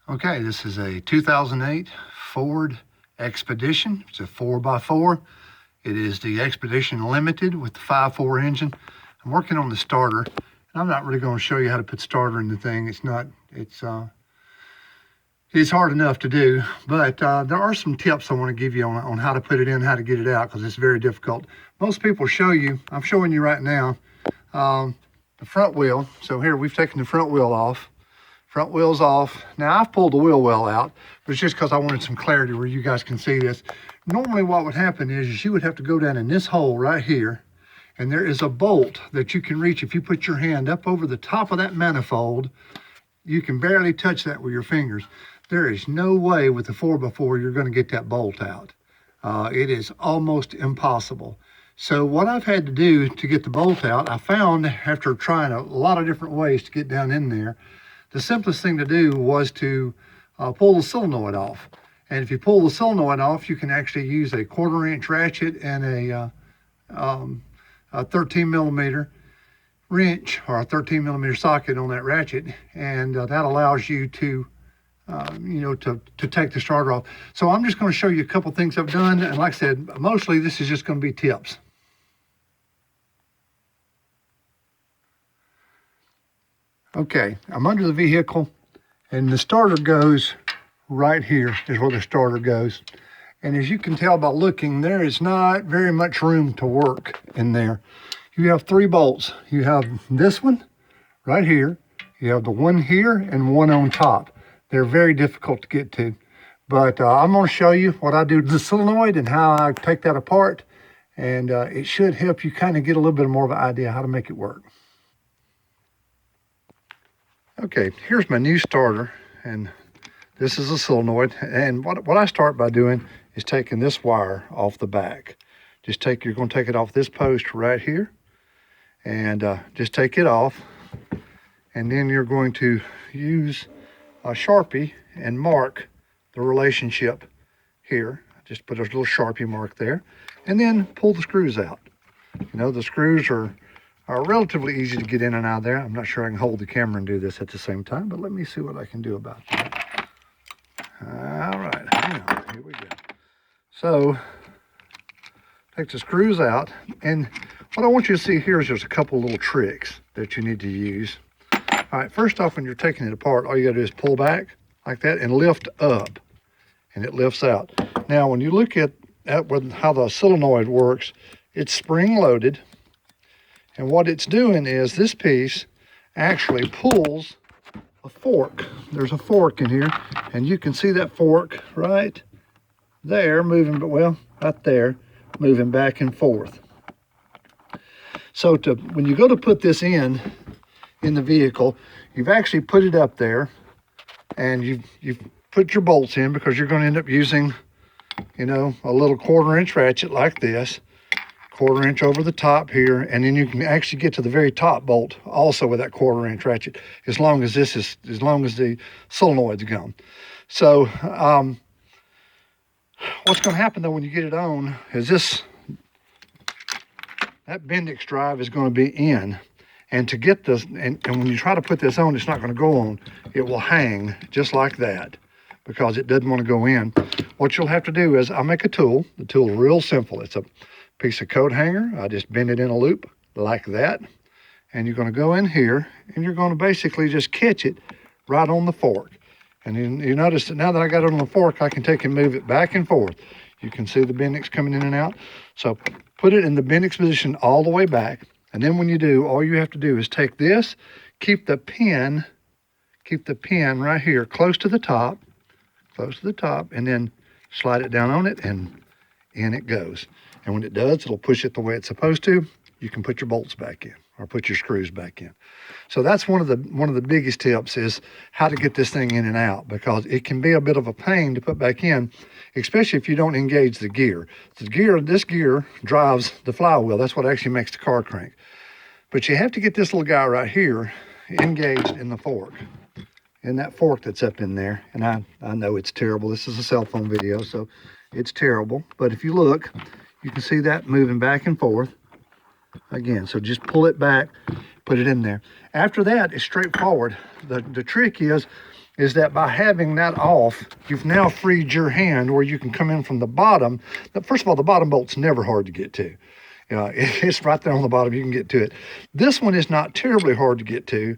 Okay, this is a 2008 Ford Expedition. It's a 4x4. It is the Expedition Limited with the 5.4 engine. I'm working on the starter, and I'm not really going to show you how to put starter in the thing. It's hard enough to do, but there are some tips I want to give you on how to put it in, how to get it out, because it's very difficult. Most people show you, I'm showing you right now, the front wheel. So here, we've taken the front wheel off. Front wheel's off. Now I've pulled the wheel well out, but it's just because I wanted some clarity where you guys can see this. Normally what would happen is you would have to go down in this hole right here, and there is a bolt that you can reach. If you put your hand up over the top of that manifold, you can barely touch that with your fingers. There is no way with the 4x4 you're going to get that bolt out. It is almost impossible. So what I've had to do to get the bolt out, I found after trying a lot of different ways to get down in there, the simplest thing to do was to pull the solenoid off. And if you pull the solenoid off, you can actually use a 1/4 inch ratchet and a 13 millimeter wrench or a 13 millimeter socket on that ratchet. And that allows you to, to take the starter off. So I'm just going to show you a couple things I've done. And like I said, mostly this is just going to be tips. Okay, I'm under the vehicle, and the starter goes right here is where the starter goes. And as you can tell by looking, there is not very much room to work in there. You have 3 bolts. You have this one right here. You have the one here and one on top. They're very difficult to get to. But I'm going to show you what I do to the solenoid and how I take that apart. And it should help you kind of get a little bit more of an idea how to make it work. Okay, here's my new starter, and this is a solenoid. And what I start by doing is taking this wire off the back. You're going to take it off this post right here, and just take it off. And then you're going to use a Sharpie and mark the relationship here. Just put a little Sharpie mark there, and then pull the screws out. You know, the screws are relatively easy to get in and out of there. I'm not sure I can hold the camera and do this at the same time, but let me see what I can do about that. All right, hang on, here we go. So, take the screws out, and what I want you to see here is there's a couple little tricks that you need to use. All right, first off, when you're taking it apart, all you gotta do is pull back like that and lift up, and it lifts out. Now, when you look at how the solenoid works, it's spring-loaded. And what it's doing is this piece actually pulls a fork. There's a fork in here, and you can see that fork right there moving, right there, moving back and forth. So when you go to put this in the vehicle, you've actually put it up there, and you've put your bolts in because you're going to end up using, a little 1/4 inch ratchet like this. 1/4 inch over the top here, and then you can actually get to the very top bolt also with that 1/4 inch ratchet, as long as the solenoid's gone. So what's going to happen though when you get it on is that Bendix drive is going to be in, and to get this, and when you try to put this on, it's not going to go on. It will hang just like that because it doesn't want to go in. What you'll have to do is I'll make a tool. The tool is real simple. It's a piece of coat hanger. I just bend it in a loop like that, and you're going to go in here and you're going to basically just catch it right on the fork. And then you notice that now that I got it on the fork, I can take and move it back and forth. You can see the Bendix coming in and out. So put it in the Bendix position all the way back, and then when you do, all you have to do is take this, keep the pin right here close to the top, and then slide it down on it, and in it goes. And when it does, it'll push it the way it's supposed to. You can put your bolts back in or put your screws back in. So that's one of the biggest tips is how to get this thing in and out, because it can be a bit of a pain to put back in, especially if you don't engage the gear. This gear drives the flywheel. That's what actually makes the car crank. But you have to get this little guy right here engaged in the fork, in that fork that's up in there. And I know it's terrible. This is a cell phone video, so it's terrible. But if you look, you can see that moving back and forth again. So just pull it back, put it in there. After that, it's straightforward. The trick is is that by having that off, you've now freed your hand where you can come in from the bottom. First of all, the bottom bolt's never hard to get to. It's right there on the bottom, you can get to it. This one is not terribly hard to get to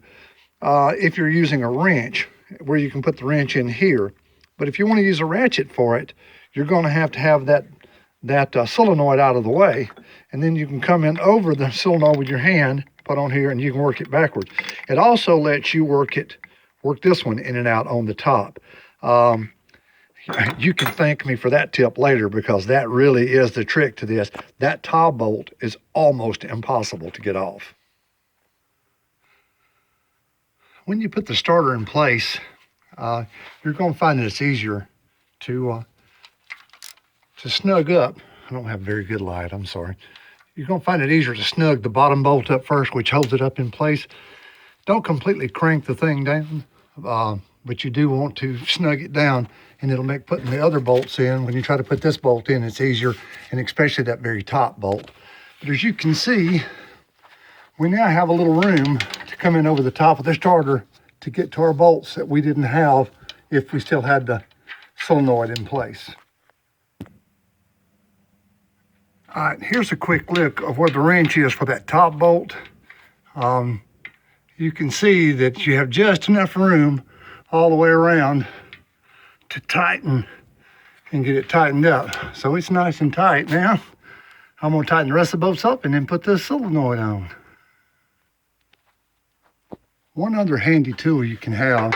if you're using a wrench, where you can put the wrench in here. But if you want to use a ratchet for it, you're going to have that solenoid out of the way, and then you can come in over the solenoid with your hand, put on here, and you can work it backwards. It also lets you work this one in and out on the top. You can thank me for that tip later, because that really is the trick to this. That top bolt is almost impossible to get off. When you put the starter in place, you're going to find that it's easier to snug up. I don't have very good light, I'm sorry. You're going to find it easier to snug the bottom bolt up first, which holds it up in place. Don't completely crank the thing down, but you do want to snug it down, and it'll make putting the other bolts in. When you try to put this bolt in, it's easier, and especially that very top bolt. But as you can see, we now have a little room to come in over the top of the starter to get to our bolts that we didn't have if we still had the solenoid in place. All right, here's a quick look of where the wrench is for that top bolt. You can see that you have just enough room all the way around to tighten and get it tightened up. So it's nice and tight now. I'm gonna tighten the rest of the bolts up and then put the solenoid on. One other handy tool you can have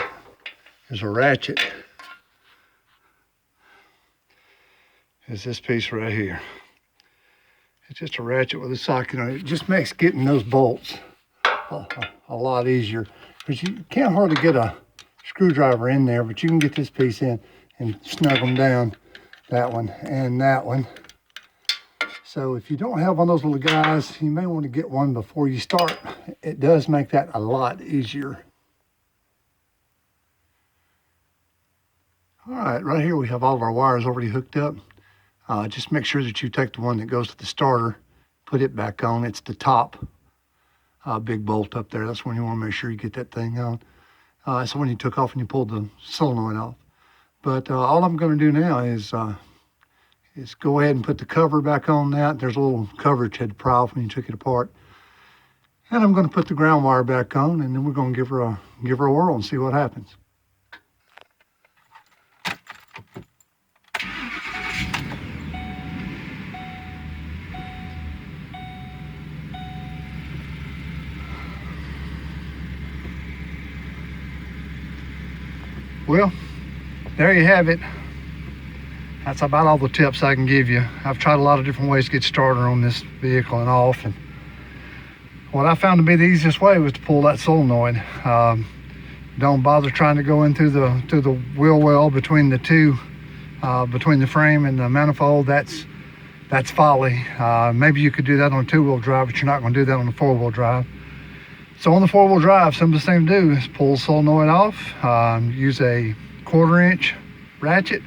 is a ratchet. Is this piece right here. It's just a ratchet with a socket on it. It just makes getting those bolts a lot easier, because you can't hardly get a screwdriver in there, but you can get this piece in and snug them down, that one and that one. So if you don't have one of those little guys, you may want to get one before you start. It does make that a lot easier. All right, right here we have all of our wires already hooked up. Just make sure that you take the one that goes to the starter, put it back on. It's the top big bolt up there. That's when you want to make sure you get that thing on. So when you took off and you pulled the solenoid off. But all I'm going to do now is go ahead and put the cover back on that. There's a little cover that you had to pry off when you took it apart. And I'm going to put the ground wire back on, and then we're going to give her a whirl and see what happens. Well, there you have it. That's about all the tips I can give you. I've tried a lot of different ways to get started on this vehicle and off, and what I found to be the easiest way was to pull that solenoid. Don't bother trying to go in through the wheel well between the two, between the frame and the manifold. That's folly. Maybe you could do that on a two-wheel drive, but you're not going to do that on a four-wheel drive. So on the four-wheel drive, simplest thing to do is pull the solenoid off, use a 1/4 inch ratchet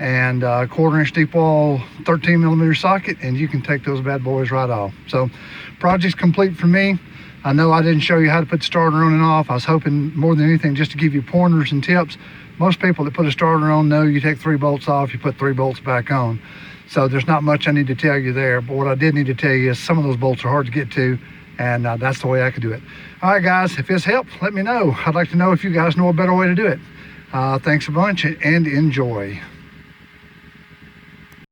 and a 1/4 inch deep wall 13mm socket, and you can take those bad boys right off. So project's complete for me. I know I didn't show you how to put the starter on and off. I was hoping more than anything just to give you pointers and tips. Most people that put a starter on know you take 3 bolts off, you put 3 bolts back on. So there's not much I need to tell you there, but what I did need to tell you is some of those bolts are hard to get to, and that's the way I could do it. All right, guys, if this helped, let me know. I'd like to know if you guys know a better way to do it. Thanks a bunch and enjoy.